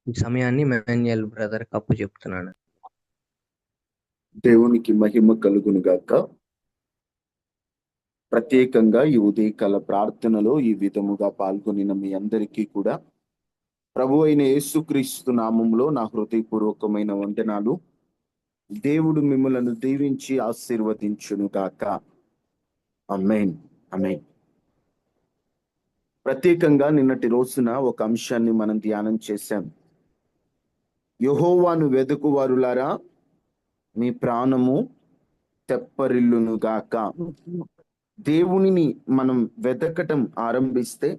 ఈ సమయాన్ని మెమాన్యుయల్ బ్రదర్ అప్పు చెప్తున్నాను. దేవునికి మహిమ కలుగును గాక. ప్రత్యేకంగా ఈ ఉదయకాల ప్రార్థనలో ఈ విధముగా పాల్గొనిన మీ అందరికీ కూడా ప్రభు అయిన యేసుక్రీస్తు నామంలో నా హృదయపూర్వకమైన వందనాలు. దేవుడు మిమ్మలను దీవించి ఆశీర్వదించును గాక. ఆమేన్. ఆమేన్. ప్రత్యేకంగా నిన్నటి రోజున ఒక అంశాన్ని మనం ధ్యానం చేశాం. యెహోవాను వెదకువారులారా మీ ప్రాణము తెప్పరిల్లును గాక. దేవునిని మనం వెతకటం ఆరంభిస్తే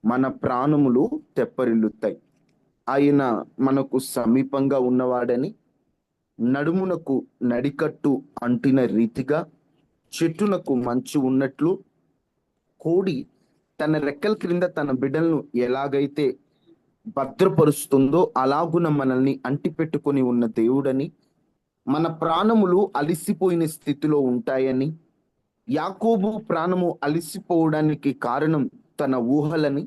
మన ప్రాణములు తెప్పరిల్లుతాయి. ఆయన మనకు సమీపంగా ఉన్నవాడని, నడుమునకు నడికట్టు అంటిన రీతిగా, చెట్టునకు మంచు ఉన్నట్లు, కోడి తన రెక్కల క్రింద తన బిడ్డలను ఎలాగైతే భద్రపరుస్తుందో అలాగున మనల్ని అంటిపెట్టుకొని ఉన్న దేవుడని, మన ప్రాణములు అలిసిపోయిన స్థితిలో ఉంటాయని, యాకోబు ప్రాణము అలిసిపోవడానికి కారణం తన ఊహలని,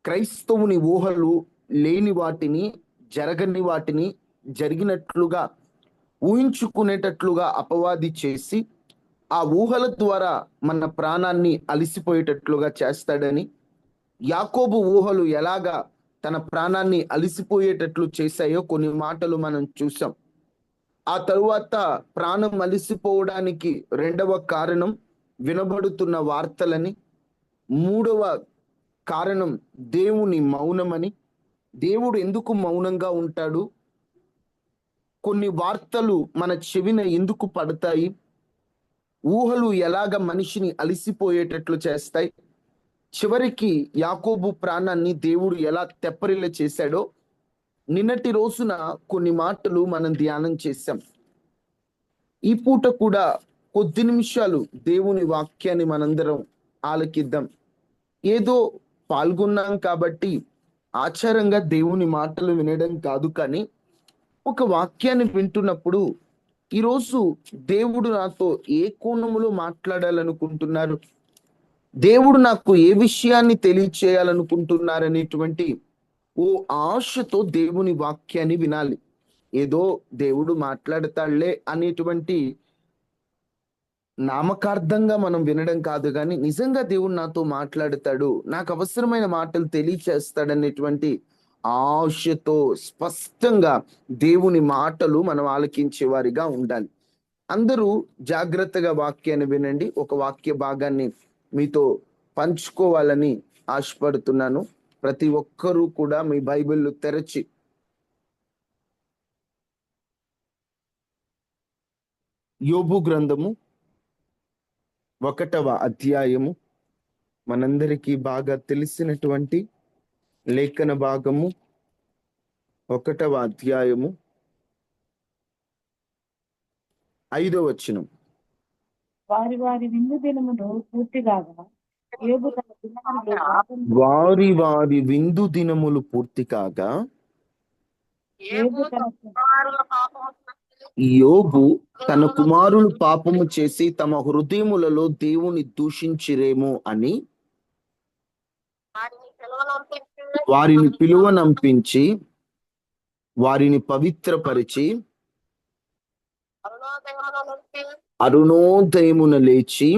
క్రైస్తవుని ఊహలు లేని వాటిని, జరగని వాటిని జరిగినట్లుగా ఊహించుకునేటట్లుగా అపవాది చేసి ఆ ఊహల ద్వారా మన ప్రాణాన్ని అలిసిపోయేటట్లుగా చేస్తాడని, యాకోబు ఊహలు ఎలాగా తన ప్రాణాన్ని అలిసిపోయేటట్లు చేశాయో కొన్ని మాటలు మనం చూసాం. ఆ తరువాత ప్రాణం అలిసిపోవడానికి రెండవ కారణం వినబడుతున్న వార్తలని, మూడవ కారణం దేవుని మౌనమని. దేవుడు ఎందుకు మౌనంగా ఉంటాడు? కొన్ని వార్తలు మన చెవిన ఎందుకు పడతాయి? ఊహలు ఎలాగ మనిషిని అలిసిపోయేటట్లు చేస్తాయి? చివరికి యాకోబు ప్రాణాన్ని దేవుడు ఎలా తెప్పరిల్ల చేశాడో నిన్నటి రోజున కొన్ని మాటలు మనం ధ్యానం చేశాం. ఈ పూట కూడా కొద్ది నిమిషాలు దేవుని వాక్యాన్ని మనందరం ఆలకిద్దాం. ఏదో పాల్గొన్నాం కాబట్టి ఆచారంగా దేవుని మాటలు వినడం కాదు, కానీ ఒక వాక్యాన్ని వింటున్నప్పుడు ఈరోజు దేవుడు నాతో ఏ కోణములో మాట్లాడాలనుకుంటున్నారు, దేవుడు నాకు ఏ విషయాన్ని తెలియచేయాలనుకుంటున్నారనేటువంటి ఓ ఆశతో దేవుని వాక్యాన్ని వినాలి. ఏదో దేవుడు మాట్లాడతాడులే అనేటువంటి నామకార్థంగా మనం వినడం కాదు, కానీ నిజంగా దేవుడు నాతో మాట్లాడతాడు, నాకు అవసరమైన మాటలు తెలియచేస్తాడనేటువంటి ఆశతో స్పష్టంగా దేవుని మాటలు మనం ఆలకించే వారిగా ఉండాలి. అందరూ జాగ్రత్తగా వాక్యాన్ని వినండి. ఒక వాక్య భాగాన్ని మీతో పంచుకోవాలని ఆశపడుతున్నాను. ప్రతి ఒక్కరూ కూడా మీ బైబిల్ తెరచి యోబు గ్రంథము 1వ అధ్యాయము, మనందరికీ బాగా తెలిసినటువంటి లేఖన భాగము. 1వ అధ్యాయము 5వ వచనం. వారి వారి విందు దినములు పూర్తి కాగా యోబు తన కుమారులు వారి వారి విందు దినములు పూర్తి కాగా యోబు తన కుమారులు పాపము చేసి తమ హృదయములలో దేవుని దూషించిరేమో అని వారిని పిలువనంపించి వారిని పవిత్రపరిచి అరుణోదయమున లేచి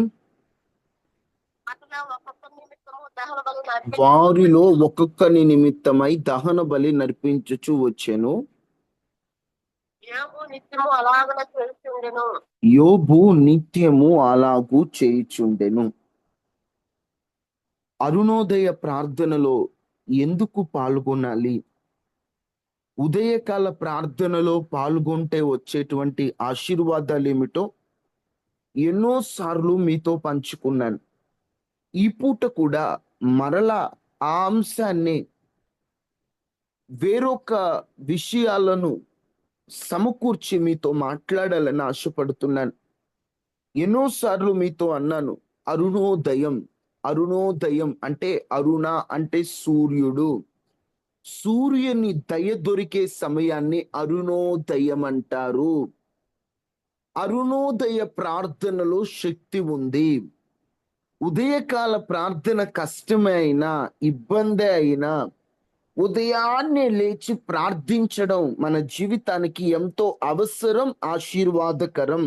వారిలో ఒక్కొక్కని నిమిత్తమై దహన బలి నర్పించుచు వచ్చెను. యోబు నిత్యము అలాగూ చేయుచుండెను. అరుణోదయ ప్రార్థనలో ఎందుకు పాల్గొనాలి? ఉదయకాల ప్రార్థనలో పాల్గొంటే వచ్చేటువంటి ఆశీర్వాదాలు ఏమిటో ఎన్నోసార్లు మీతో పంచుకున్నాను. ఈ పూట కూడా మరలా ఆ అంశాన్ని, వేరొక విషయాలను సమకూర్చి మీతో మాట్లాడాలని ఆశపడుతున్నాను. ఎన్నోసార్లు మీతో అన్నాను, అరుణోదయం. అరుణోదయం అంటే అరుణ అంటే సూర్యుడు. సూర్యుని దయ దొరికే సమయాన్ని అరుణోదయం అంటారు. అరుణోదయ ప్రార్థనలో శక్తి ఉంది. ఉదయకాల ప్రార్థన కష్టమే అయినా, ఇబ్బంది అయినా, ఉదయాన్నే లేచి ప్రార్థించడం మన జీవితానికి ఎంతో అవసరం, ఆశీర్వాదకరం.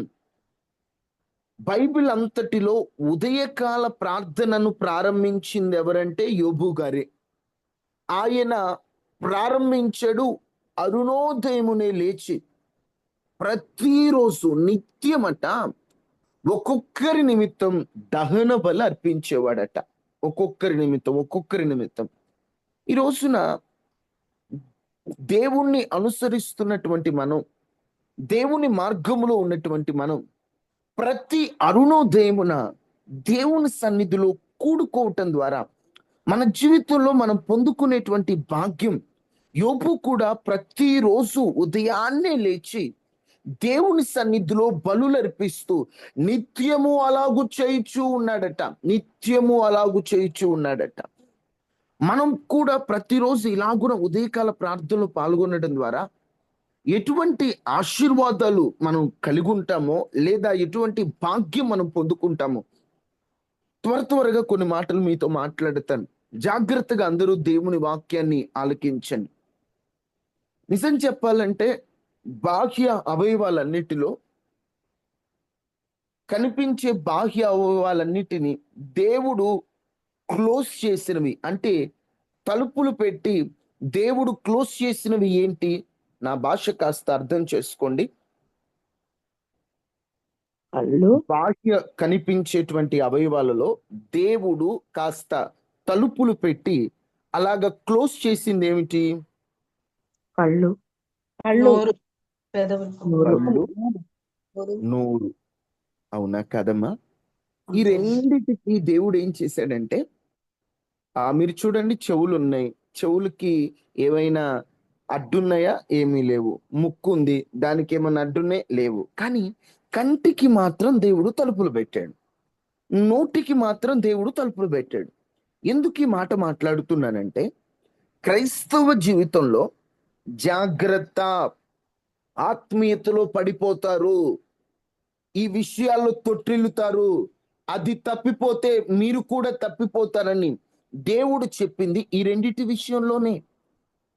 బైబిల్ అంతటిలో ఉదయకాల ప్రార్థనను ప్రారంభించింది ఎవరంటే యోబు గారే. ఆయన ప్రారంభించడు అరుణోదయమునే లేచి ప్రతిరోజు నిత్యమట ఒక్కొక్కరి నిమిత్తం దహన బలి అర్పించేవాడట. ఒక్కొక్కరి నిమిత్తం. ఈ రోజున దేవుణ్ణి అనుసరిస్తున్నటువంటి మనం, దేవుని మార్గములో ఉన్నటువంటి మనం ప్రతి అరుణోదయమున దేవుని సన్నిధిలో కూడుకోవటం ద్వారా మన జీవితంలో మనం పొందుకునేటువంటి భాగ్యం. యోబు కూడా ప్రతిరోజు ఉదయాన్నే లేచి దేవుని సన్నిధిలో బలులర్పిస్తూ నిత్యము అలాగు చేయిచూ ఉన్నాడట. మనం కూడా ప్రతిరోజు ఇలాగున ఉదయకాల ప్రార్థనలో పాల్గొనడం ద్వారా ఎటువంటి ఆశీర్వాదాలు మనం కలిగి ఉంటామో, లేదా ఎటువంటి భాగ్యం మనం పొందుకుంటామో త్వరగా కొన్ని మాటలు మీతో మాట్లాడతాను. జాగ్రత్తగా అందరూ దేవుని వాక్యాన్ని ఆలకించండి. నిజం చెప్పాలంటే బాహ్య అవయవాలన్నిటిలో, కనిపించే బాహ్య అవయవాలన్నిటినీ దేవుడు క్లోజ్ చేసినవి, అంటే తలుపులు పెట్టి దేవుడు క్లోజ్ చేసినవి ఏంటి? నా భాష కాస్త అర్థం చేసుకోండి. బాహ్య కనిపించేటువంటి అవయవాలలో దేవుడు కాస్త తలుపులు పెట్టి అలాగ క్లోజ్ చేసింది ఏమిటి? కళ్ళు, నోరు. అవునా కదమ్మా? ఈ రెండిటికి దేవుడు ఏం చేశాడంటే, మీరు చూడండి, చెవులు ఉన్నాయి, చెవులకి ఏవైనా అడ్డున్నాయా? ఏమీ లేవు. ముక్కు ఉంది, దానికి ఏమైనా అడ్డున్నాయి? లేవు. కానీ కంటికి మాత్రం దేవుడు తలుపులు పెట్టాడు, నోటికి మాత్రం దేవుడు తలుపులు పెట్టాడు. ఎందుకు ఈ మాట మాట్లాడుతున్నానంటే, క్రైస్తవ జీవితంలో జాగ్రత్త, ఆత్మీయతలో పడిపోతారు, ఈ విషయాల్లో తొట్టిల్లుతారు, అది తప్పిపోతే మీరు కూడా తప్పిపోతారని దేవుడు చెప్పింది ఈ రెండిటి విషయంలోనే.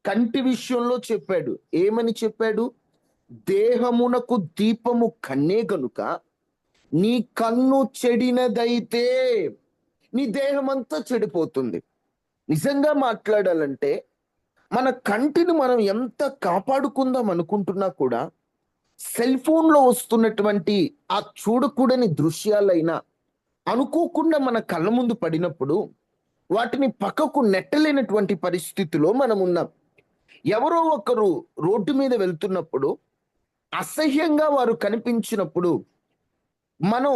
కంటి విషయంలో చెప్పాడు. ఏమని చెప్పాడు? దేహమునకు దీపము కన్నే గనుక నీ కన్ను చెడినదైతే నీ దేహం అంతా చెడిపోతుంది. నిజంగా మాట్లాడాలంటే మన కంటిని మనం ఎంత కాపాడుకుందాం అనుకుంటున్నా కూడా సెల్ ఫోన్లో వస్తున్నటువంటి ఆ చూడకూడని దృశ్యాలైనా అనుకోకుండా మన కళ్ళ ముందు పడినప్పుడు వాటిని పక్కకు నెట్టలేనటువంటి పరిస్థితిలో మనం ఉన్నాం. ఎవరో ఒకరు రోడ్డు మీద వెళ్తున్నప్పుడు అసహ్యంగా వారు కనిపించినప్పుడు మనం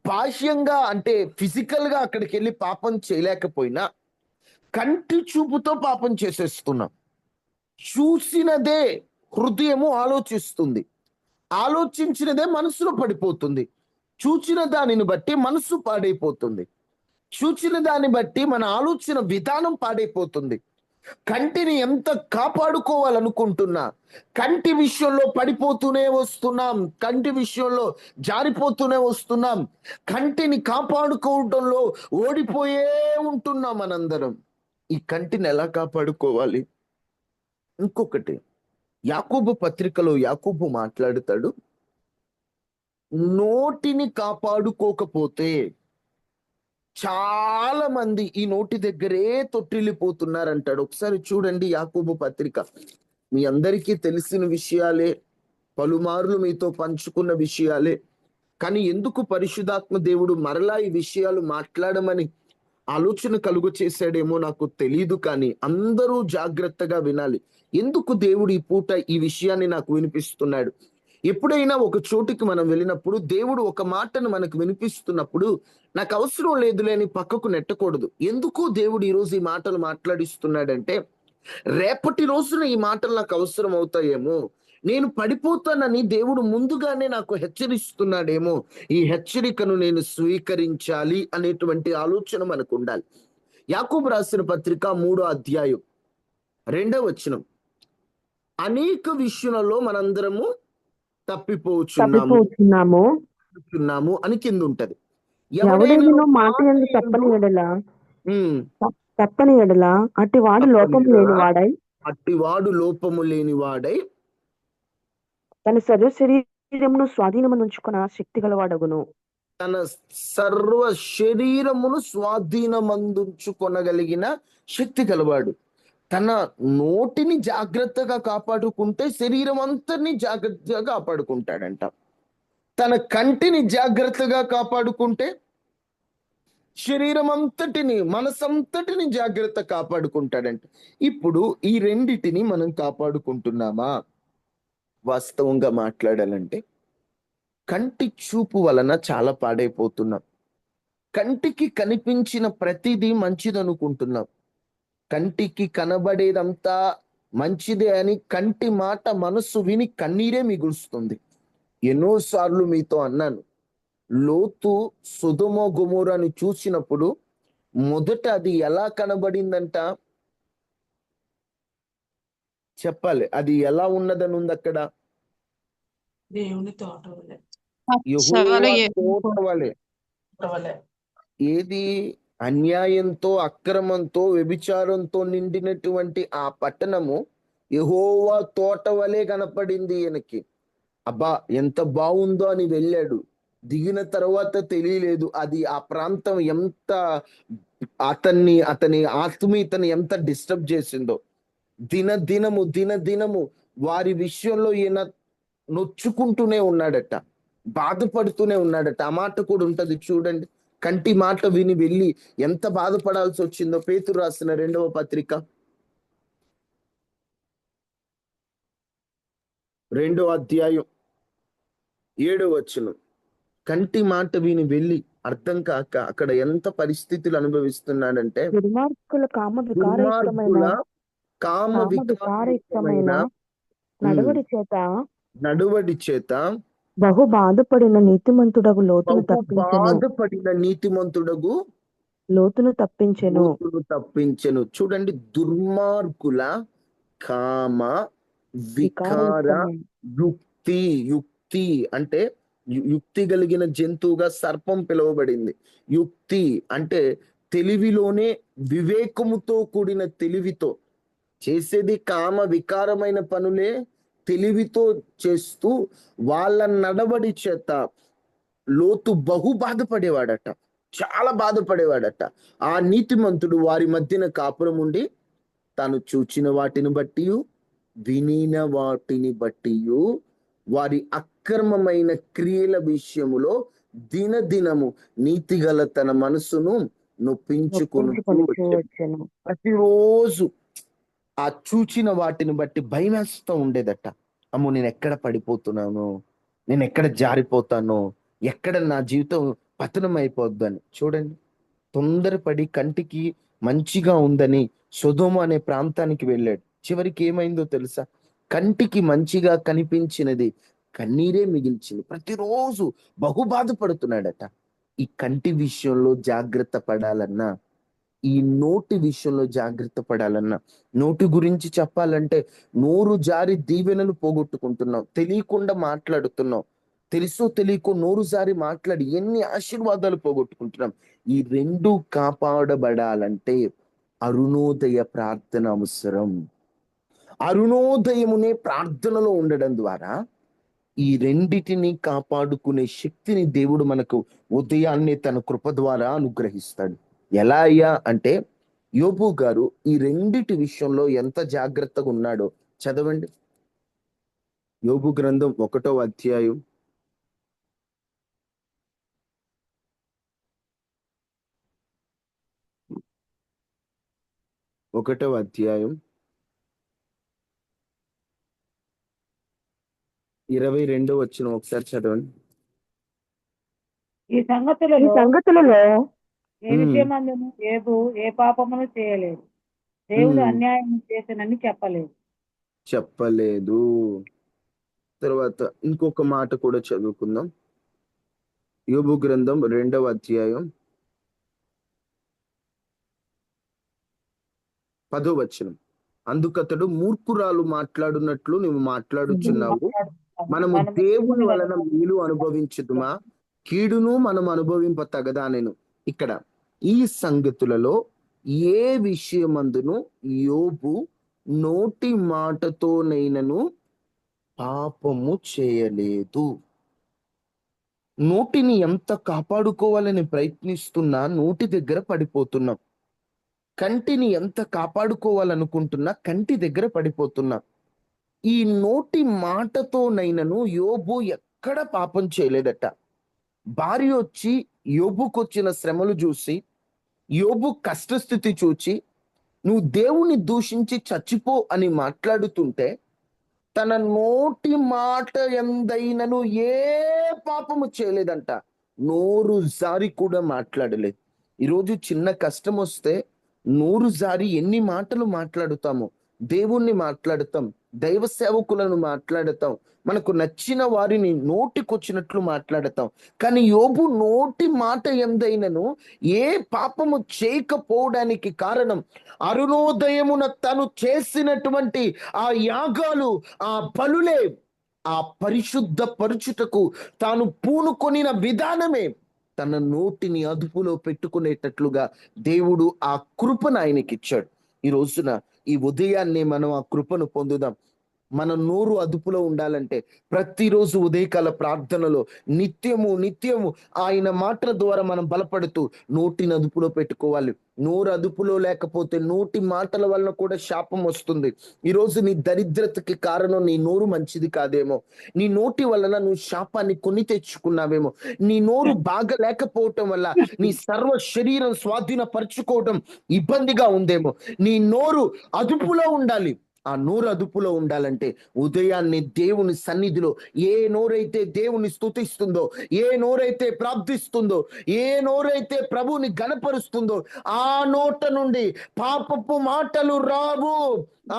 బాహ్యంగా, అంటే ఫిజికల్ గా అక్కడికి వెళ్ళి పాపం చేయలేకపోయినా కంటి చూపుతో పాపం చేసేస్తున్నాం. చూసినదే హృదయము ఆలోచిస్తుంది, ఆలోచించినదే మనసులో పడిపోతుంది, చూచిన దానిని బట్టి మనసు పాడైపోతుంది, చూచిన దాన్ని బట్టి మన ఆలోచన విధానం పాడైపోతుంది. కంటిని ఎంత కాపాడుకోవాలనుకుంటున్నా కంటి విషయంలో పడిపోతూనే వస్తున్నాం, కంటి విషయంలో జారిపోతూనే వస్తున్నాం, కంటిని కాపాడుకోవడంలో ఓడిపోయే ఉంటున్నాం మనందరం. ఈ కంటిని ఎలా కాపాడుకోవాలి? ఇంకొకటి, యాకోబు పత్రికలో యాకోబు మాట్లాడుతాడు, నోటిని కాపాడుకోకపోతే చాలా మంది ఈ నోటి దగ్గరే తొట్టిల్లిపోతున్నారంటాడు. ఒకసారి చూడండి యాకోబు పత్రిక. మీ అందరికీ తెలిసిన విషయాలే, పలుమార్లు మీతో పంచుకున్న విషయాలే. కానీ ఎందుకు పరిశుద్ధాత్మ దేవుడు మరలా ఈ విషయాలు మాట్లాడమని ఆలోచన కలుగు చేశాడేమో నాకు తెలియదు. కానీ అందరూ జాగ్రత్తగా వినాలి. ఎందుకు దేవుడు ఈ పూట ఈ విషయాన్ని నాకు వినిపిస్తున్నాడు? ఎప్పుడైనా ఒక చోటుకి మనం వెళ్ళినప్పుడు దేవుడు ఒక మాటను మనకు వినిపిస్తున్నప్పుడు నాకు అవసరం లేదులే అని పక్కకు నెట్టకూడదు. ఎందుకు దేవుడు ఈరోజు ఈ మాటలు మాట్లాడిస్తున్నాడంటే, రేపటి రోజున ఈ మాటలు నాకు అవసరం అవుతాయేమో, నేను పడిపోతానని దేవుడు ముందుగానే నాకు హెచ్చరిస్తున్నాడేమో, ఈ హెచ్చరికను నేను స్వీకరించాలి అనేటువంటి ఆలోచన మనకు ఉండాలి. యాకోబు రాసిన పత్రిక 3వ అధ్యాయం 2వ వచనం, అనేక విషయాలలో మనందరము తప్పిపోతున్నాము అని కింద ఉంటది. ఎవడైనా మాట యందు తప్పని యెడల తప్పని ఎడల అట్టివాడు లోపం తప్పని ఎడల లేనివాడై అట్టివాడు లోపము లేనివాడై తన సర్వ శరీరమును స్వాధీనమందుంచుకున్న శక్తి గలవాడగును. తన సర్వ శరీరమును స్వాధీనమందుంచుకొనగలిగిన శక్తి గలవాడు. తన నోటిని జాగ్రత్తగా కాపాడుకుంటే శరీరం అంతటిని జాగ్రత్తగా కాపాడుకుంటాడంట. తన కంటిని జాగ్రత్తగా కాపాడుకుంటే శరీరం అంతటిని, మనసంతటిని జాగ్రత్త కాపాడుకుంటాడంట. ఇప్పుడు ఈ రెండిటిని మనం కాపాడుకుంటున్నామా? వాస్తవంగా మాట్లాడాలంటే కంటి చూపు వలన చాలా పాడైపోతున్నాం. కంటికి కనిపించిన ప్రతిదీ మంచిదనుకుంటున్నాం. కంటికి కనబడేదంతా మంచిదే అని కంటి మాట మనస్సు విని కన్నీరే మిగులుస్తుంది. ఎన్నోసార్లు మీతో అన్నాను, లోతు సొదొమ గొమొరాని చూసినప్పుడు మొదట అది ఎలా కనబడిందంట? చెప్పాలి, అది ఎలా ఉన్నదని ఉంది అక్కడ? దేవుని తోట వలె. యెహోవా తోట వలె. ఏది? అన్యాయంతో, అక్రమంతో, వ్యభిచారంతో నిండినటువంటి ఆ పట్టణము యెహోవా తోట వలె కనపడింది ఈయనకి. అబ్బా ఎంత బాగుందో అని వెళ్ళాడు. దిగిన తర్వాత తెలియలేదు అది ఆ ప్రాంతం ఎంత అతని ఆత్మీయతని ఎంత డిస్టర్బ్ చేసిందో. దినదినము వారి విషయంలో ఈయన నొచ్చుకుంటూనే ఉన్నాడట, బాధపడుతూనే ఉన్నాడట. ఆ మాట కూడా ఉంటది చూడండి. కంటి మాట విని వెళ్ళి ఎంత బాధపడాల్సి వచ్చిందో. పేతురు రాసిన 2వ పత్రిక 2వ అధ్యాయం 7వ వచనం. కంటి మాట విని వెళ్ళి అర్థం కాక అక్కడ ఎంత పరిస్థితులు అనుభవిస్తున్నాడంటే, దుర్మార్గుల కామ వికారయుక్తమైన దుర్మార్గుల కామ వికారయుక్తమైన నడువడి చేత బహు బాధపడిన నీతిమంతుడగు లోతును తప్పించెను. చూడండి, దుర్మార్గుల కామ వికార యుక్తి అంటే యుక్తి కలిగిన జంతువుగా సర్పం పిలువబడింది. యుక్తి అంటే తెలివిలోనే వివేకముతో కూడిన తెలివితో చేసేది. కామ వికారమైన పనులే తెలివితో చేస్తూ వాళ్ళ నడవడి చేత లోతు బహు బాధపడేవాడట, చాలా బాధపడేవాడట. ఆ నీతిమంతుడు వారి మధ్యన కాపురం ఉండి తాను చూచిన వాటిని బట్టి, వినిన వాటిని బట్టి వారి అక్రమమైన క్రియల విషయములో దినదినము నీతిగల తన మనసును నొప్పించుకొను. ప్రతిరోజు ఆ చూచిన వాటిని బట్టి భయమేస్తూ ఉండేదట. అమ్మో, నేను ఎక్కడ పడిపోతున్నాను, నేను ఎక్కడ జారిపోతాను, ఎక్కడ నా జీవితం పతనం అయిపోద్దని. చూడండి, తొందరపడి కంటికి మంచిగా ఉందని సొదొమ అనే ప్రాంతానికి వెళ్ళాడు. చివరికి ఏమైందో తెలుసా? కంటికి మంచిగా కనిపించినది కన్నీరే మిగిల్చింది. ప్రతిరోజు బహు బాధపడుతున్నాడట. ఈ కంటి విషయంలో జాగ్రత్త పడాలన్నా, ఈ నోటి విషయంలో జాగ్రత్త పడాలన్నా, నోటి గురించి చెప్పాలంటే నోరు జారి దీవెనలు పోగొట్టుకుంటున్నాం, తెలియకుండా మాట్లాడుతున్నాం, తెలుసో తెలియకో నోరు జారి మాట్లాడి ఎన్ని ఆశీర్వాదాలు పోగొట్టుకుంటున్నాం. ఈ రెండు కాపాడబడాలంటే అరుణోదయ ప్రార్థన అవసరం. అరుణోదయమునే ప్రార్థనలో ఉండడం ద్వారా ఈ రెండిటిని కాపాడుకునే శక్తిని దేవుడు మనకు ఉదయాన్నే తన కృప ద్వారా అనుగ్రహిస్తాడు. ఎలా అయ్యా అంటే, యోబు గారు ఈ రెండిటి విషయంలో ఎంత జాగ్రత్తగా ఉన్నాడో చదవండి. యోబు గ్రంథం 1వ అధ్యాయం 1వ అధ్యాయం 22వ వచనం ఒకసారి చదవండి. ఈ సంగతులలో ఏ విషయమందును యోబు ఏ పాపమును చేయలేదు, దేవుడు అన్యాయం చేసినని చెప్పలేదు. తర్వాత ఇంకొక మాట కూడా చదువుకుందాం. యోబు గ్రంథం 2వ అధ్యాయం 10వ వచనం. అందుకతడు, మూర్ఖురాలు మాట్లాడునట్లు నువ్వు మాట్లాడుచున్నావు, మనము దేవుని వలన మేలు అనుభవించుదుమా, కీడును మనం అనుభవింప తగదా. నేను ఇక్కడ ఈ సంగతులలో ఏ విషయమందును యోబు నోటి మాటతోనైనను పాపము చేయలేదు. నోటిని ఎంత కాపాడుకోవాలని ప్రయత్నిస్తున్నా నోటి దగ్గర పడిపోతున్నాం. కంటిని ఎంత కాపాడుకోవాలనుకుంటున్నా కంటి దగ్గర పడిపోతున్నాం. ఈ నోటి మాటతోనైనను యోబు ఎక్కడ పాపం చేయలేదట. భార్య వచ్చి యోబుకొచ్చిన శ్రమలు చూసి, యోబు కష్టస్థితి చూచి, నువ్వు దేవుని దూషించి చచ్చిపో అని మాట్లాడుతుంటే తన నోటి మాట ఎందైనను ఏ పాపము చేయలేదంట. నోరు జారి కూడా మాట్లాడలేదు. ఈరోజు చిన్న కష్టం వస్తే నోరు జారి ఎన్ని మాటలు మాట్లాడుతాము. దేవుణ్ణి మాట్లాడతాం, దైవ సేవకులను మాట్లాడతాం, మనకు నచ్చిన వారిని నోటికొచ్చినట్లు మాట్లాడతాం. కానీ యోబు నోటి మాట ఎందైనను ఏ పాపము చేయకపోవడానికి కారణం అరుణోదయమున తను చేసినటువంటి ఆ యాగాలు, ఆ బలులే, ఆ పరిశుద్ధ పరుచుటకు తాను పూనుకొనిన విధానమే తన నోటిని అదుపులో పెట్టుకునేటట్లుగా దేవుడు ఆ కృపను ఆయనకిచ్చాడు. ఈ రోజున ఈ ఉదయాన్నే మనం ఆ కృపను పొందుదాం. మన నోరు అదుపులో ఉండాలంటే ప్రతిరోజు ఉదయకాల ప్రార్థనలో నిత్యము ఆయన మాటల ద్వారా మనం బలపడుతూ నోటిని అదుపులో పెట్టుకోవాలి. నోరు అదుపులో లేకపోతే నోటి మాటల వలన కూడా శాపం వస్తుంది. ఈరోజు నీ దరిద్రతకి కారణం నీ నోరు మంచిది కాదేమో. నీ నోటి వలన నువ్వు శాపాన్ని కొని తెచ్చుకున్నావేమో. నీ నోరు బాగా లేకపోవటం వల్ల నీ సర్వ శరీరం స్వాధీనపరచుకోవటం ఇబ్బందిగా ఉందేమో. నీ నోరు అదుపులో ఉండాలి. ఆ నోరు అదుపులో ఉండాలంటే ఉదయాన్నే దేవుని సన్నిధిలో ఏ నోరైతే దేవుని స్తుతిస్తుందో, ఏ నోరైతే ప్రార్థిస్తుందో, ఏ నోరైతే ప్రభువుని గణపరుస్తుందో ఆ నోట నుండి పాపపు మాటలు రావు.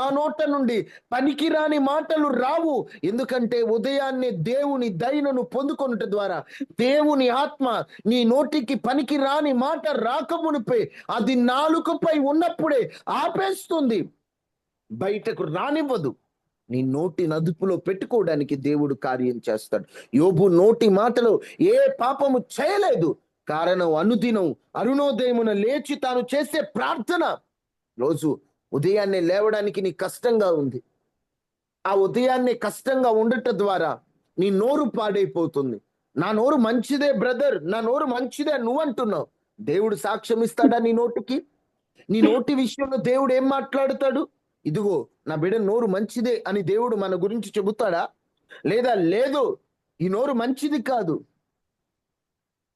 ఆ నోట నుండి పనికిరాని మాటలు రావు. ఎందుకంటే ఉదయాన్నే దేవుని దయను పొందుకొనుట ద్వారా దేవుని ఆత్మ నీ నోటికి పనికిరాని మాట రాకమునిపై అది నాలుకపై ఉన్నప్పుడే ఆపేస్తుంది, బయటకు రానివ్వదు. నీ నోటిని అదుపులో పెట్టుకోవడానికి దేవుడు కార్యం చేస్తాడు. యోబు నోటి మాటలో ఏ పాపము చేయలేదు. కారణం అనుదినం అరుణోదయమున లేచి తాను చేసే ప్రార్థన. రోజు ఉదయాన్నే లేవడానికి నీ కష్టంగా ఉంది. ఆ ఉదయాన్నే కష్టంగా ఉండటం ద్వారా నీ నోరు పాడైపోతుంది. నా నోరు మంచిదే బ్రదర్, నా నోరు మంచిదే నువ్వు అంటున్నావు. దేవుడు సాక్ష్యం ఇస్తాడా నీ నోటికి? నీ నోటి విషయంలో దేవుడు ఏం మాట్లాడుతాడు? ఇదిగో నా బిడ్డ నోరు మంచిదే అని దేవుడు మన గురించి చెబుతాడా? లేదా లేదు, ఈ నోరు మంచిది కాదు,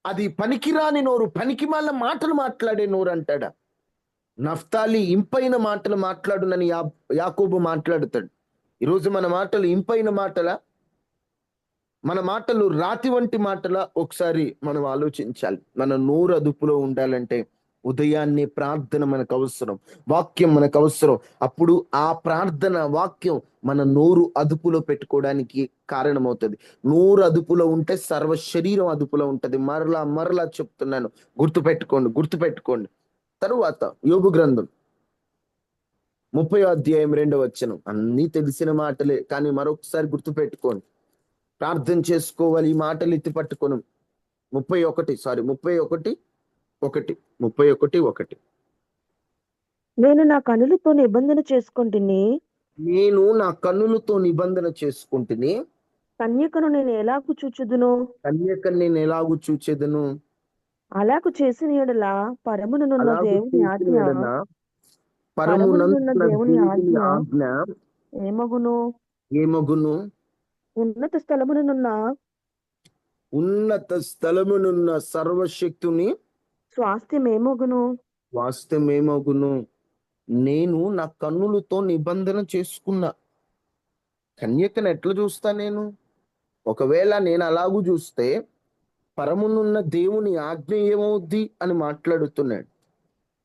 అది పనికిరాని నోరు, పనికి మాల మాటలు మాట్లాడే నోరు అంటాడా? నఫ్తాలి ఇంపైన మాటలు మాట్లాడునని యాకోబు మాట్లాడుతాడు. ఈరోజు మన మాటలు ఇంపైన మాటలా, మన మాటలు రాతి వంటి మాటలా? ఒకసారి మనం ఆలోచించాలి. మన నోరు అదుపులో ఉండాలంటే ఉదయాన్నే ప్రార్థన మనకు అవసరం, వాక్యం మనకు అవసరం. అప్పుడు ఆ ప్రార్థన వాక్యం మన నోరు అదుపులో పెట్టుకోవడానికి కారణమవుతుంది. నోరు అదుపులో ఉంటే సర్వ శరీరం అదుపులో ఉంటది. మరలా చెప్తున్నాను, గుర్తుపెట్టుకోండి. తరువాత యోబు గ్రంథం 30వ అధ్యాయం 2వ వచనం. అన్నీ తెలిసిన మాటలే, కానీ మరొకసారి గుర్తుపెట్టుకోండి, ప్రార్థన చేసుకోవాలి. ఈ మాటలు ఎత్తి పట్టుకోను. 31:1 నేను నా కనులతో నిబంధన చేసుకుంటుని, నేను నా కన్నులతో నిబంధన చేసుకుంటుని, కన్యకను నేను ఎలాగు చూచుదును, కన్యకను నేను ఎలాగూ చూచెదను, అలాగు చేసిన యెడల పరముననున్న అలాగూ దేవుని చేసిన ఆజ్ఞ యెడల పరమునందున దేవుని దేవుని ఆజ్ఞ ఆజ్ఞ ఏమగును, ఏమగును, ఉన్నత స్థలముననున్న ఉన్నత స్థలమునున్న సర్వశక్తుని స్వాస్థ్యమేమగును. వాస్తవమేమగును. నేను నా కన్నులతో నిబంధన చేసుకున్నా. కన్యకను ఎట్లా చూస్తా నేను? ఒకవేళ నేను అలాగూ చూస్తే పరమునున్న దేవుని ఆజ్ఞ ఏమవుద్ది అని మాట్లాడుతున్నాడు.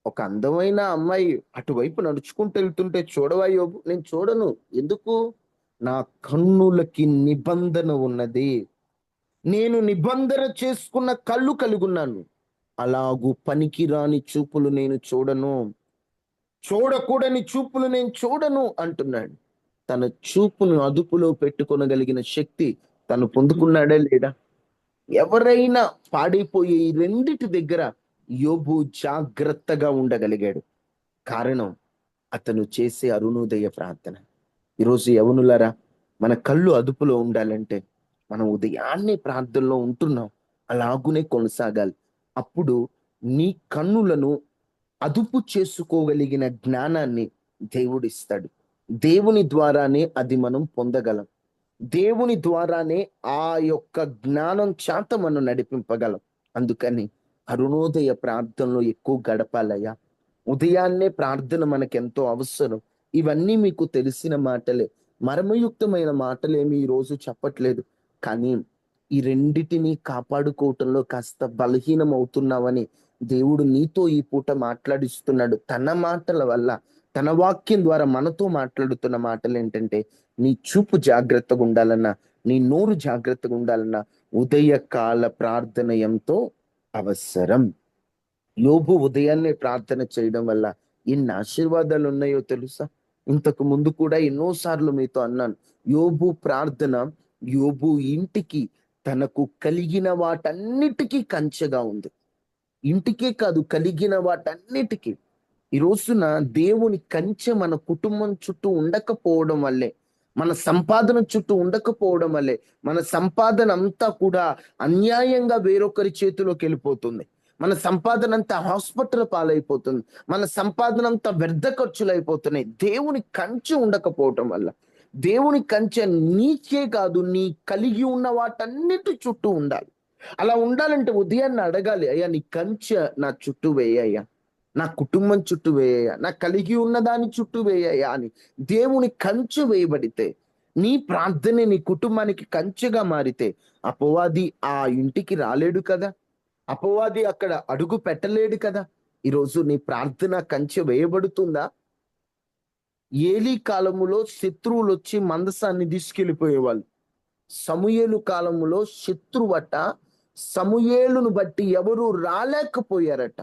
ఒక అందమైన అమ్మాయి అటువైపు నడుచుకుంటూ వెళ్తుంటే చూడవా యోబు? నేను చూడను. ఎందుకు? నా కన్నులకి నిబంధన ఉన్నది. నేను నిబంధన చేసుకున్న కళ్ళు కలిగున్నాను. అలాగూ పనికిరాని చూపులు నేను చూడను, చూడకూడని చూపులు నేను చూడను అంటున్నాడు. తన చూపును అదుపులో పెట్టుకొనగలిగిన శక్తి తను పొందుకున్నాడా లేదా? ఎవరైనా పాడైపోయే ఈ రెండిటి దగ్గర యోబు జాగ్రత్తగా ఉండగలిగాడు. కారణం అతను చేసే అరుణోదయ ప్రార్థన. ఈరోజు యవనులారా, మన కళ్ళు అదుపులో ఉండాలంటే మనం ఉదయాన్నే ప్రార్థనలో ఉంటున్నాం, అలాగునే కొనసాగాలి. అప్పుడు నీ కన్నులను అదుపు చేసుకోగలిగిన జ్ఞానాన్ని దేవుడిస్తాడు. దేవుని ద్వారానే అది మనం పొందగలం. దేవుని ద్వారానే ఆ యొక్క జ్ఞానం చేత మనం నడిపింపగలం. అందుకని అరుణోదయ ప్రార్థనలో ఎక్కువ గడపాలయ్యా. ఉదయాన్నే ప్రార్థన మనకెంతో అవసరం. ఇవన్నీ మీకు తెలిసిన మాటలే, మర్మయుక్తమైన మాటలేమి ఈ రోజు చెప్పట్లేదు. కానీ ఈ రెండిటిని కాపాడుకోవటంలో కాస్త బలహీనం అవుతున్నావని దేవుడు నీతో ఈ పూట మాట్లాడిస్తున్నాడు. తన మాటల వల్ల, తన వాక్యం ద్వారా మనతో మాట్లాడుతున్న మాటలు ఏంటంటే, నీ చూపు జాగ్రత్తగా ఉండాలన్నా, నీ నోరు జాగ్రత్తగా ఉండాలన్నా ఉదయకాల ప్రార్థన ఎంతో అవసరం. యోబు ఉదయాన్నే ప్రార్థన చేయడం వల్ల ఎన్ని ఆశీర్వాదాలు ఉన్నాయో తెలుసా? ఇంతకు ముందు కూడా ఎన్నోసార్లు మీతో అన్నాను, యోబు ప్రార్థన యోబు ఇంటికి, తనకు కలిగిన వాటన్నిటికీ కంచెగా ఉంది. ఇంటికే కాదు, కలిగిన వాటన్నిటికీ. ఈ రోజున దేవుని కంచె మన కుటుంబం చుట్టూ ఉండకపోవడం వల్లే, మన సంపాదన చుట్టూ ఉండకపోవడం వల్లే మన సంపాదన అంతా కూడా అన్యాయంగా వేరొకరి చేతిలోకి వెళ్ళిపోతుంది. మన సంపాదన అంతా హాస్పిటల్ పాలైపోతుంది. మన సంపాదన అంతా వ్యర్థ ఖర్చులు అయిపోతున్నాయి. దేవుని కంచె ఉండకపోవటం వల్ల. దేవుని కంచె నీకే కాదు, నీ కలిగి ఉన్న వాటన్నిటి చుట్టూ ఉండాలి. అలా ఉండాలంటే ఉదయాన్నే అడగాలి, అయ్యా నీ కంచె నా చుట్టూ వేయ్యా, నా కుటుంబం చుట్టూ వేయ్యా, నా కలిగి ఉన్న దాని చుట్టూ వేయ్యా అని. దేవుని కంచె వేయబడితే, నీ ప్రార్థనే నీ కుటుంబానికి కంచెగా మారితే అపవాది ఆ ఇంటికి రాలేడు కదా, అపవాది అక్కడ అడుగు పెట్టలేడు కదా. ఈరోజు నీ ప్రార్థన కంచె వేయబడుతుందా? ఏలీ కాలములో శత్రువులు వచ్చి మందసాన్ని తీసుకెళ్ళిపోయేవాళ్ళు. సమూయేలు కాలములో శత్రువట సమూయేలును బట్టి ఎవరు రాలేకపోయారట.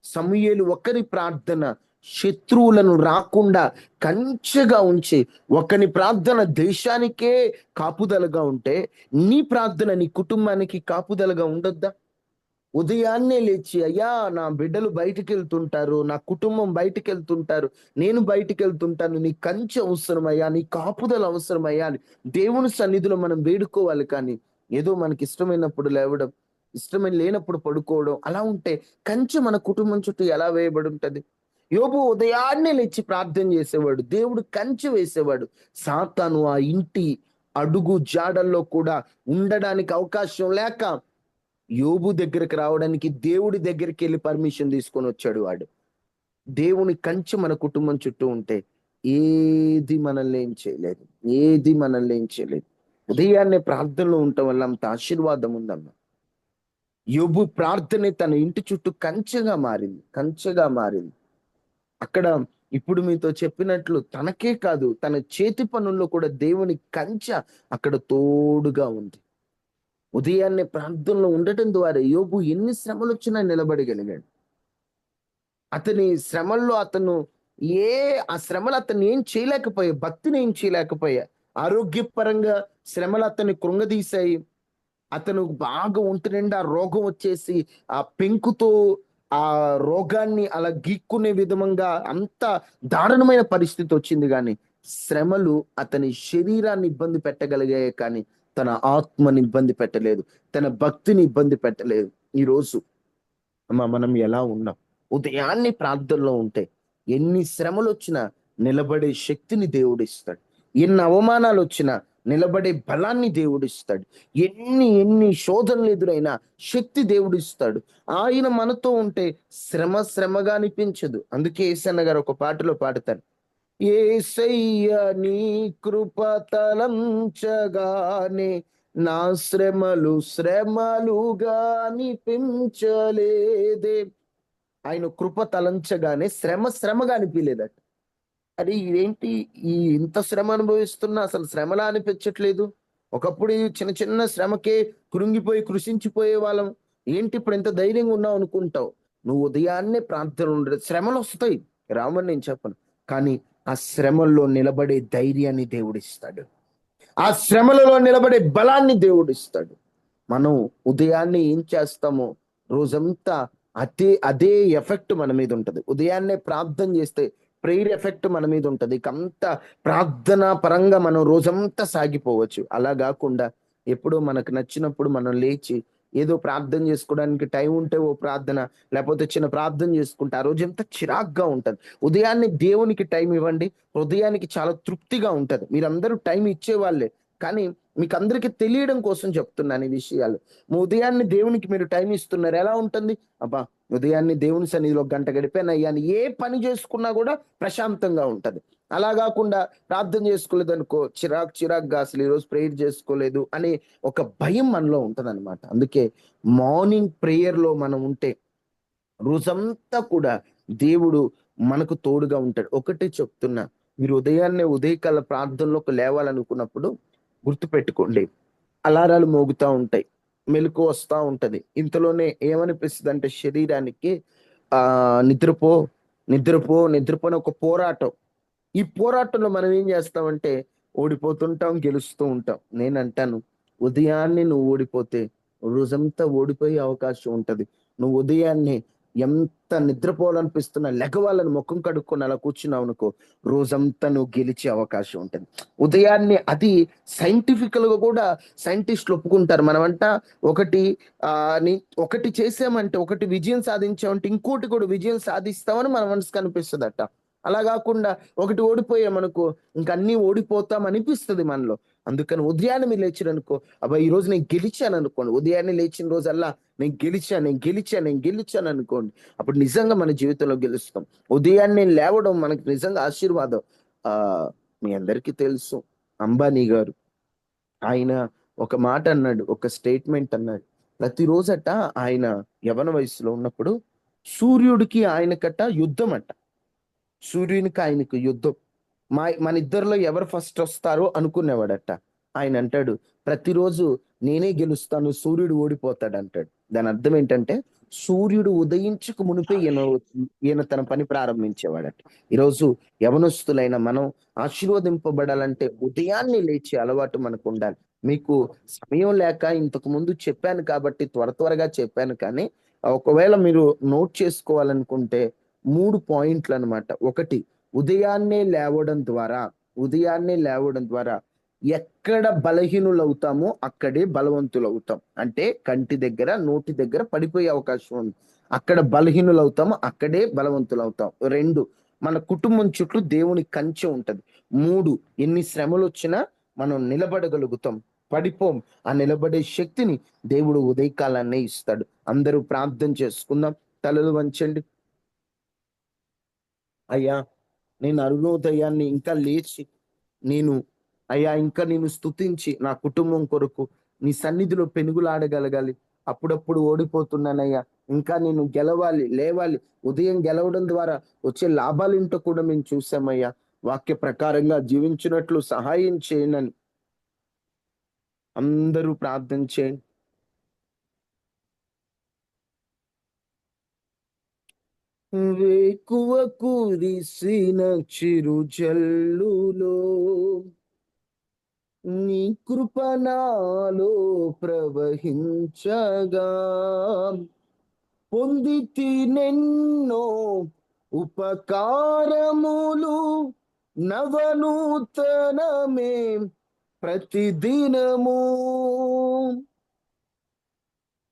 సమూయేలు ఒకరి ప్రార్థన శత్రువులను రాకుండా కంచెగా ఉంచి, ఒకని ప్రార్థన దేశానికే కాపుదలగా ఉంటే, నీ ప్రార్థన నీ కుటుంబానికి కాపుదలగా ఉండొద్దా? ఉదయాన్నే లేచి, అయ్యా నా బిడ్డలు బయటికి వెళ్తుంటారు, నా కుటుంబం బయటికి వెళ్తుంటారు, నేను బయటికి వెళ్తుంటాను, నీ కంచె అవసరమయ్యా, నీ కాపుదల అవసరమయ్యా అని దేవుని సన్నిధిలో మనం వేడుకోవాలి. కానీ ఏదో మనకి ఇష్టమైనప్పుడు లేవడం, ఇష్టమైన లేనప్పుడు పడుకోవడం, అలా ఉంటే కంచె మన కుటుంబం చుట్టూ ఎలా వేయబడి ఉంటది? యోబు ఉదయాన్నే లేచి ప్రార్థన చేసేవాడు, దేవుడు కంచె వేసేవాడు. సాతాను ఆ ఇంటి అడుగు జాడల్లో కూడా ఉండడానికి అవకాశం లేక యోబు దగ్గరికి రావడానికి దేవుడి దగ్గరికి వెళ్ళి పర్మిషన్ తీసుకొని వచ్చాడు వాడు. దేవుని కంచె మన కుటుంబం చుట్టూ ఉంటే ఏది మనల్ని ఏం చేయలేదు, ఏది మనల్ని ఏం చేయలేదు. ఉదయాన్నే ప్రార్థనలో ఉండటం వల్ల అంత ఆశీర్వాదం ఉందమ్మా. యోబు ప్రార్థనే తన ఇంటి చుట్టూ కంచెగా మారింది, కంచెగా మారింది. అక్కడ ఇప్పుడు మీతో చెప్పినట్లు తనకే కాదు, తన చేతి పనుల్లో కూడా దేవుని కంచె అక్కడ తోడుగా ఉంది. ఉదయాన్నే ప్రార్థనలో ఉండటం ద్వారా యోబు ఎన్ని శ్రమలు వచ్చినా నిలబడగలిగాడు. అతని శ్రమల్లో ఆ శ్రమలు అతన్ని ఏం చేయలేకపోయా, భక్తిని ఏం చేయలేకపోయా. ఆరోగ్యపరంగా శ్రమలు అతన్ని కృంగదీశాయి. అతను బాగా ఒంటి నిండా రోగం వచ్చేసి ఆ పెంకుతో ఆ రోగాన్ని అలా గీక్కునే విధంగా అంత దారుణమైన పరిస్థితి వచ్చింది. కానీ శ్రమలు అతని శరీరాన్ని ఇబ్బంది పెట్టగలిగాయి, కానీ తన ఆత్మని ఇబ్బంది పెట్టలేదు, తన భక్తిని ఇబ్బంది పెట్టలేదు. ఈరోజు మనం ఎలా ఉన్నాం? ఉదయాన్నే ప్రార్థనలో ఉంటే ఎన్ని శ్రమలు వచ్చినా నిలబడే శక్తిని దేవుడిస్తాడు. ఎన్ని అవమానాలు వచ్చినా నిలబడే బలాన్ని దేవుడిస్తాడు. ఎన్ని శోధనలు ఎదురైనా శక్తి దేవుడిస్తాడు. ఆయన మనతో ఉంటే శ్రమగా అనిపించదు. అందుకే యేసయ్య గారు ఒక పాటలో పాడతారు, యేసయ్య నీ కృప తలంచగానే నా శ్రమలుగా అనిపించలేదే. ఆయన కృప తలంచగానే శ్రమగా అనిపించలేదట. అది ఏంటి, ఈ ఇంత శ్రమ అనుభవిస్తున్నా అసలు శ్రమలా అనిపించట్లేదు. ఒకప్పుడు ఈ చిన్న శ్రమకే కృషించిపోయే వాళ్ళం, ఏంటి ఇప్పుడు ఎంత ధైర్యంగా ఉన్నావు అనుకుంటావు. నువ్వు ఉదయాన్నే ప్రార్థన ఉండదు. శ్రమలు వస్తాయి, రామని నేను చెప్పను, కానీ ఆ శ్రమల్లో నిలబడే ధైర్యాన్ని దేవుడిస్తాడు. ఆ శ్రమలలో నిలబడే బలాన్ని దేవుడిస్తాడు. మనం ఉదయాన్నే ఏం చేస్తామో రోజంతా అదే అదే ఎఫెక్ట్ మన మీద ఉంటది. ఉదయాన్నే ప్రార్థన చేస్తే ప్రేయర్ ఎఫెక్ట్ మన మీద ఉంటది. ఇక అంత ప్రార్థన పరంగా మనం రోజంతా సాగిపోవచ్చు. అలా కాకుండా ఎప్పుడో మనకు నచ్చినప్పుడు మనం లేచి ఏదో ప్రార్థన చేసుకోవడానికి టైం ఉంటే ఓ ప్రార్థన, లేకపోతే చిన్న ప్రార్థన చేసుకుంటే ఆ రోజంతా చిరాగ్గా ఉంటది. ఉదయాన్నే దేవునికి టైం ఇవ్వండి. హృదయానికి చాలా తృప్తిగా ఉంటది. మీరందరూ టైం ఇచ్చేవాళ్ళే. కానీ మీకందరికి తెలియడం కోసం చెప్తున్నాను ఈ విషయాలు. ఉదయాన్నే దేవునికి మీరు టైం ఇస్తున్నారు. ఎలా ఉంటుంది? అబ్బా! ఉదయాన్నే దేవుని సన్నిధిలో గంట గడిపానయ్యా అని ఏ పని చేసుకున్నా కూడా ప్రశాంతంగా ఉంటది. అలా గాకుండా ప్రార్థన చేసుకోలేదనుకో చిరాకుగా అసలు ఈరోజు ప్రేయర్ చేసుకోలేదు అనే ఒక భయం మనలో ఉంటదనమాట. అందుకే మార్నింగ్ ప్రేయర్‌లో మనం ఉంటే రోజంతా కూడా దేవుడు మనకు తోడుగా ఉంటాడు. ఒకటే చెప్తున్నా, మీరు ఉదయాన్నే ఉదయకాల ప్రార్థనలోకి లేవాలనుకున్నప్పుడు గుర్తుపెట్టుకోండి. అలారాలు మోగుతా ఉంటాయి. మెలుకువ వస్తా ఉంటది. ఇంతలోనే ఏమనిపిస్తదంటే శరీరానికి నిద్రపో, నిద్రపో అని ఒక పోరాటం. ఈ పోరాటంలో మనం ఏం చేస్తామంటే ఓడిపోతుంటాం, గెలుస్తూ ఉంటాం. నేనంటాను ఉదయాన్నే నువ్వు ఓడిపోతే రోజంతా ఓడిపోయే అవకాశం ఉంటది. నువ్వు ఉదయాన్నే ఎంత నిద్రపోవాలనిపిస్తున్నా లెగవాలని ముఖం కడుక్కొని అలా కూర్చున్నావనుకో రోజంతా నువ్వు గెలిచే అవకాశం ఉంటది. ఉదయాన్నే అది సైంటిఫికల్‌గా కూడా సైంటిస్టులు ఒప్పుకుంటారు. మనమంట ఒకటి ఆహ్, ని ఒకటి చేసామంటే ఒకటి విజయం సాధించామంటే ఇంకోటి కూడా విజయం సాధిస్తామని మన మనసుకు అనిపిస్తదట. అలా గాకుండా ఒకటి ఓడిపోయామనుకో ఇంక అన్నీ ఓడిపోతాం అనిపిస్తది మనలో. అందుకని ఉదయాన్నే మీరు లేచిరనుకో, అబ్బా! ఈరోజు నేను గెలిచాననుకోండి. ఉదయాన్నే లేచిన రోజల్లా నేను గెలిచాననుకోండి. అప్పుడు నిజంగా మన జీవితంలో గెలుస్తాం. ఉదయాన్నే లేవడం మనకు నిజంగా ఆశీర్వాదం. ఆహ్, మీ అందరికీ తెలుసు అంబానీ గారు. ఆయన ఒక మాట అన్నాడు. ఒక స్టేట్మెంట్ అన్నాడు. ప్రతిరోజట ఆయన యవ్వన వయస్సులో ఉన్నప్పుడు సూర్యుడికి ఆయనకట యుద్ధమట. సూర్యునికి ఆయనకు యుద్ధం. మనిద్దరిలో ఎవరు ఫస్ట్ వస్తారో అనుకునేవాడట. ఆయన అంటాడు, "ప్రతిరోజు నేనే గెలుస్తాను. సూర్యుడు ఓడిపోతాడంటాడు." దాని అర్థం ఏంటంటే, సూర్యుడు ఉదయించక మునుపే ఈయన తన పని ప్రారంభించేవాడట. ఈరోజు యవనస్తులైన మనం ఆశీర్వదింపబడాలంటే ఉదయాన్నే లేచే అలవాటు మనకుండాలి. మీకు సమయం లేక ఇంతకు ముందు చెప్పాను కాబట్టి త్వరగా చెప్పాను కానీ, ఒకవేళ మీరు నోట్ చేసుకోవాలనుకుంటే 3 పాయింట్లనమాట. ఒకటి ఉదయాన్నే లేవడం ద్వారా ఎక్కడ బలహీనులవుతామో అక్కడే బలవంతులవుతాం. అంటే కంటి దగ్గర, నోటి దగ్గర పడిపోయే అవకాశం ఉంది. అక్కడ బలహీనులవుతామో అక్కడే బలవంతులవుతాం. 2 మన కుటుంబం చుట్టూ దేవుని కంచె ఉంటది. 3 ఎన్ని శ్రమలొచ్చినా మనం నిలబడగలుగుతాం. పడిపోం. ఆ నిలబడే శక్తిని దేవుడు ఉదయకాలాన్నే ఇస్తాడు. అందరూ ప్రార్థన చేసుకుందాం. తలలు వంచండి. అయ్యా! నేను అరుణోదయాన్ని ఇంకా లేచి నేను ఇంకా నేను స్తుతించి నా కుటుంబం కొరకు నీ సన్నిధిలో పెనుగులాడగలగాలి. అప్పుడప్పుడు ఓడిపోతున్నానయ్యా. ఇంకా నేను గెలవాలి, లేవాలి. ఉదయం గెలవడం ద్వారా వచ్చే లాభాలేంటో కూడా మేము చూసామయ్యా. వాక్య ప్రకారంగా జీవించినట్లు సహాయం చేయనని అందరూ ప్రార్థన చేయండి. వేకువ కురిసిన చిరుజల్లులో నీ కృప నాలో ప్రవహించగా పొందితి నెన్నో ఉపకారములు నవనూతనమే ప్రతిదినము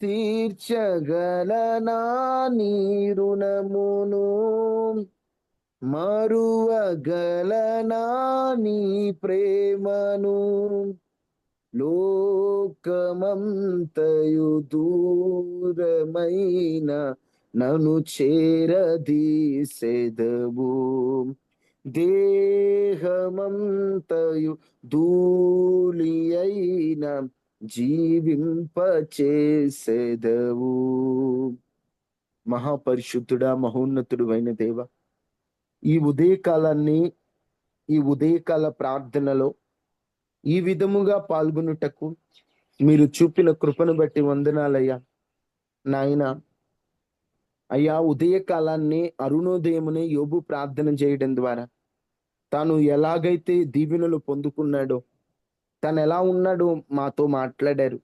తీర్చగలనా నీ రుణమును మరువగలనా నీ ప్రేమను లోకమంతయు దూరమైన నన్ను చేరదీసెదవు దేహమంతయు ధూళి అయిన జీవింపచేసెదవు. మహాపరిశుద్ధుడా మహోన్నతుడు అయిన దేవ ఈ ఉదయకాల ప్రార్థనలో ఈ విధముగా పాల్గొనుటకు మీరు చూపిన కృపను బట్టి వందనాలయ్యా. నాయనా అయ్యా ఉదయకాలాన్ని అరుణోదయమునే యోబు ప్రార్థన చేయడం ద్వారా తాను ఎలాగైతే దీవెనలు పొందుకున్నాడో తను ఎలా ఉన్నాడో మాతో మాట్లాడారు.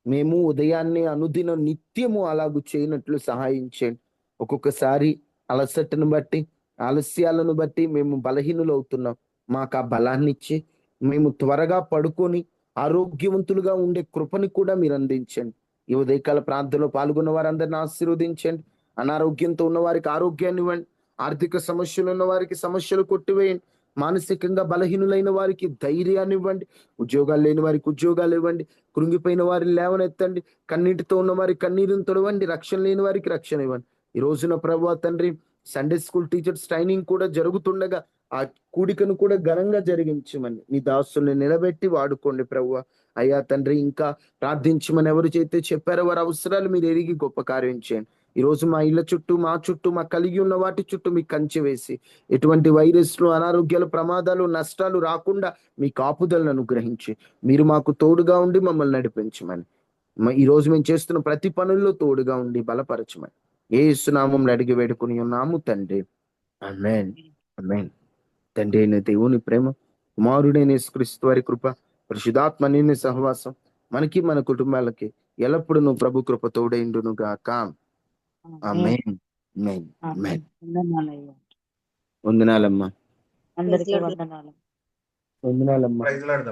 మేము ఉదయాన్నే అనుదిన నిత్యము అలాగూ చేయనట్లు సహాయం చేయండి. ఒక్కొక్కసారి అలసటను బట్టి, ఆలస్యాలను బట్టి మేము బలహీనులు అవుతున్నాం. మాకు ఆ బలాన్ని ఇచ్చి మేము త్వరగా పడుకొని ఆరోగ్యవంతులుగా ఉండే కృపని కూడా మీరు అందించండి. ఈ ఉదయకాల ప్రార్థనలో పాల్గొన్న వారందరిని ఆశీర్వదించండి. అనారోగ్యంతో ఉన్న వారికి ఆరోగ్యాన్ని ఇవ్వండి. ఆర్థిక సమస్యలు ఉన్న వారికి సమస్యలు కొట్టివేయండి. మానసికంగా బలహీనులైన వారికి ధైర్యాన్ని ఇవ్వండి. ఉద్యోగాలు లేని వారికి ఉద్యోగాలు ఇవ్వండి. కృంగిపోయిన వారిని లేవనెత్తండి. కన్నీటితో ఉన్న వారికి కన్నీరుని తొడవండి. రక్షణ లేని వారికి రక్షణ ఇవ్వండి. ఈ రోజున ప్రభువా తండ్రి, సండే స్కూల్ టీచర్స్ ట్రైనింగ్ కూడా జరుగుతుండగా ఆ కూడికను కూడా ఘనంగా జరిగించమని నీ దాసుల్ని నిలబెట్టి వాడుకోండి ప్రభువా. అయ్యా తండ్రి, ఇంకా ప్రార్థించమని ఎవరు చేస్తే చెప్పారో వారి అవసరాలు మీరు ఎరిగి గొప్ప కార్యం చేయండి. ఈ రోజు మా ఇళ్ళ చుట్టూ, మా చుట్టూ, మా కలిగి ఉన్న వాటి చుట్టూ మీకు కంచె వేసి ఎటువంటి వైరస్లు, అనారోగ్యాలు, ప్రమాదాలు, నష్టాలు రాకుండా మీ కాపుదలను అనుగ్రహించి మీరు మాకు తోడుగా ఉండి మమ్మల్ని నడిపించమని, ఈ రోజు మేము చేస్తున్న ప్రతి పనుల్లో తోడుగా ఉండి బలపరచమని యేసు నామములో అడిగి వేడుకుని ఉన్నాము తండ్రి. ఆమేన్. ఆమేన్. తండ్రి అయిన దేవుని ప్రేమ, కుమారుడైన యేసుక్రీస్తు వారి కృప, పరిశుద్ధాత్మ అన్యోన్య సహవాసం మనకి మన కుటుంబాలకి ఎల్లప్పుడూ ప్రభు కృప తోడైండును గాక. ఆమేన్. ఆమేన్. ఆమేన్. వందనాలయ్యా. వందనాలమ్మా. అందరికీ వందనాలు. వందనాలమ్మా. Praise lord.